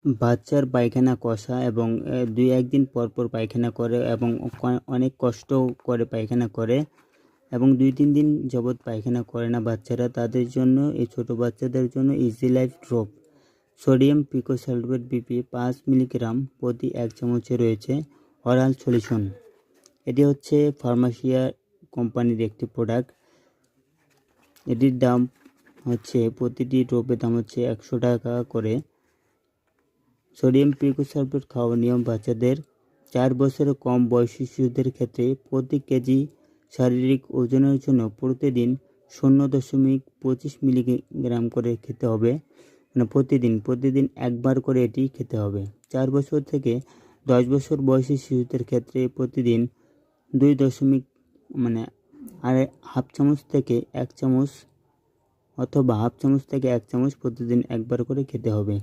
বাচ্চার পায়খানা কষা এবং 2-1 দিন পর পর পায়খানা করে এবং অনেক কষ্ট করে পায়খানা করে এবং 2-3 দিন যাবৎ পায়খানা করে না বাচ্চারা, তাদের জন্য, এই ছোটো বাচ্চাদের জন্য easy life drop sodium picosulphate BP 5 milligram প্রতি 1 চামচে রয়েছে অরাল সলিউশন। এটি হচ্ছে ফার্মাসিয়া কোম্পানির একটি প্রোডাক্ট। এটির দাম হচ্ছে, প্রতিটি ড্রপের দাম হচ্ছে 100 টাকা করে। সোডিয়াম পিকোসালফেট খাওয়ার নিয়ম: বাচ্চাদের 4 বছরের কম বয়সী শিশুদের ক্ষেত্রে প্রতি কেজি শারীরিক ওজনের জন্য প্রতিদিন 0.25 মিলিগ্রাম করে খেতে হবে। মানে প্রতিদিন একবার করে এটি খেতে হবে। 4 বছর থেকে 10 বছর বয়সী শিশুদের ক্ষেত্রে প্রতিদিন 1/2 চামচ থেকে 1 চামচ অথবা হাফ চামচ থেকে 1 চামচ প্রতিদিন একবার করে খেতে হবে।